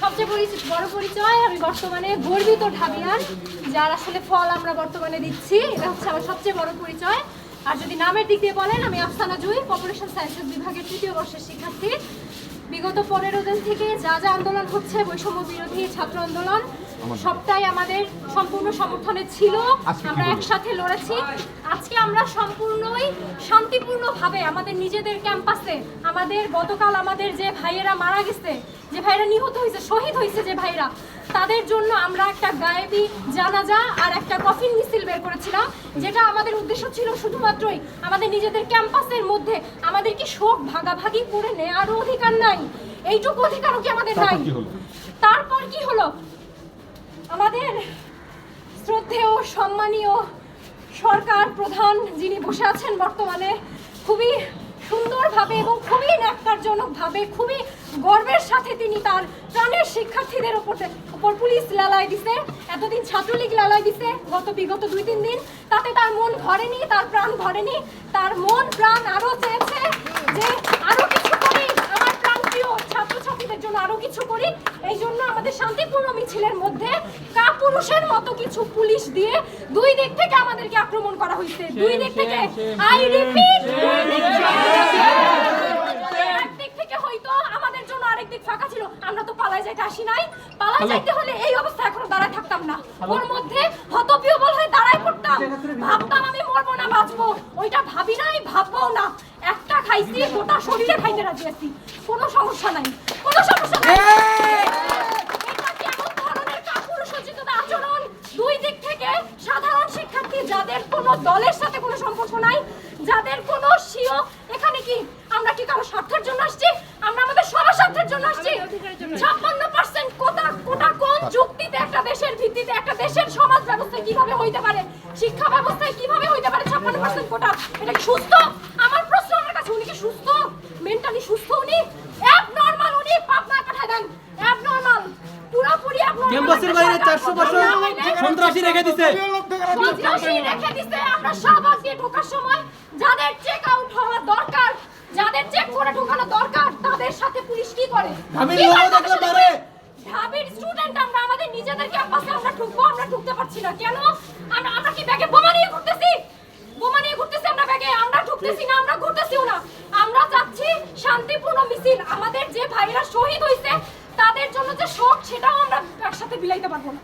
সবচেয়ে বড় পরিচয়, আমি বর্তমানে গর্বিত ঢাবিয়ান, যার আসলে ফল আমরা বর্তমানে দিচ্ছি। এটা হচ্ছে আমার সবচেয়ে বড় পরিচয়। আর যদি নামের দিক দিয়ে বলেন, আমি আফসানা জুই, পপুলেশন সায়েন্সেস বিভাগের ৩য় বর্ষের শিক্ষার্থী। বিগত ১৫ দিন থেকে যা যা আন্দোলন হচ্ছে, বৈষম্য বিরোধী ছাত্র আন্দোলন, সবটাই আমাদের সম্পূর্ণ সমর্থনে ছিল। আমরা একসাথে লড়েছি। আজকে আমরা সম্পূর্ণই শান্তিপূর্ণভাবে আমাদের নিজেদের ক্যাম্পাসে, আমাদের গতকাল আমাদের যে ভাইয়েরা মারা গেছে, যে ভাইয়েরা নিহত হয়েছে, শহীদ হয়েছে যে ভাইয়েরা, তাদের জন্য আমরা একটা গায়েবী জানাজা আর একটা কফিন মিছিল বের করেছিলাম, যেটা আমাদের উদ্দেশ্য ছিল শুধুমাত্রই আমাদের নিজেদের ক্যাম্পাসের মধ্যে আমাদের কি শোক ভাগাভাগি করে নেওয়ারও অধিকার নাই? এইটুকু অধিকারও কি আমাদের নাই? তারপর কি হলো? আমাদের শ্রদ্ধেয় সম্মানীয় সরকার প্রধান যিনি বসে আছেন বর্তমানে, খুবই সুন্দরভাবে এবং খুবই ন্যাক্কারজনকভাবে, খুবই গর্বের সাথে তিনি তার প্রাণের শিক্ষার্থীদের উপর পুলিশ লালায় দিছে। এতদিন ছাত্রলীগ লালায় দিছে বিগত ২-৩ দিন। তাতে তার মন ভরেনি, তার প্রাণ ভরেনি। তার মন প্রাণ আরো চেয়েছে যে আরো কিছু করি, আমার প্রাণপ্রিয় ছাত্রছাত্রীদের জন্য আরো কিছু করি। এই জন্য আমাদের শান্তিপূর্ণ মিছিলের মধ্যে কাপুরুষের মতো কিছু পুলিশ দিয়ে দুই দিক থেকে আমাদেরকে আক্রমণ করা হয়েছে। দুই দিক থেকে, আই রিপিট, একদিক থেকে হয়তো আমাদের জন্য আরেক দিক ফাঁকা ছিল। আমরা তো পালাই যাইতে আসি নাই। পালাই যাইতে হলে এই অবস্থা এখনো দাঁড়ায় থাকতাম না। ওর মধ্যে হতবিহ্বল হয়ে দাঁড়ায় পড়তাম। ভাবতাম আমি মরবো না বাঁচবো, ওইটা ভাবি নাই, ভাববো না। একটা খাইছি, গোটা শরীরে খাইতে রাজি আছি। কোনো সমস্যা নাই, কোনো সমস্যা নাই। এটা কেমন ধরনের কাপুরুষোচিত আচরণ? দুই দিক থেকে সাধারণ শিক্ষার্থী, যাদের কোনো দলের সাথে কোনো সম্পর্ক নাই, যাদের কোনো স্বীয়, এখানে কি আমরা কি কারো স্বার্থের জন্য আসছি? আমরা আমাদের সবার স্বার্থের জন্য আসছি। 56% কোটা কোন যুক্তিতে একটা দেশের ভিত্তিতে, একটা দেশের সমাজ ব্যবস্থা কিভাবে হইতে পারে, শিক্ষা ব্যবস্থায় কিভাবে হইতে পারে 56% কোটা? এটা কি সুস্থ? আমার প্রশ্ন আমার কাছে, উনি কি সুস্থ? মেন্টালি সুস্থ উনি? অ্যাবনরমাল উনি, পাবনায় পাঠায় দেন। অ্যাবনরমাল, পুরোপুরি অ্যাবনরমাল। ক্যাম্পাসের বাইরে 400 বছর সন্ত্রাসী রেখে দিতে। আমরা শাহবাগ দিয়ে ঢোকার সময় যাদের চেক আউট হওয়া দরকার, যাদের চেক করে ঢোকানো দরকার, তাদের সাথে পুলিশ কি করে? ঢাবির স্টুডেন্ট আমরা আমাদের নিজেদের ক্যাম্পাসে আমরা ঢুকবো, আমরা ঢুকতে পারছি না কেন? আমরা কি ব্যাগে বোমা নিয়ে ঘুরতেছি? বোমা নিয়ে ঘুরতেছি আমরা ব্যাগে? আমরা ঢুকতেছি না, আমরা ঘুরতেছিও না। আমরা চাচ্ছি শান্তিপূর্ণ মিছিল। আমাদের যে ভাইরা শহীদ হয়েছে তাদের জন্য যে শোক, সেটাও আমরা একসাথে বিলাইতে পারবো না।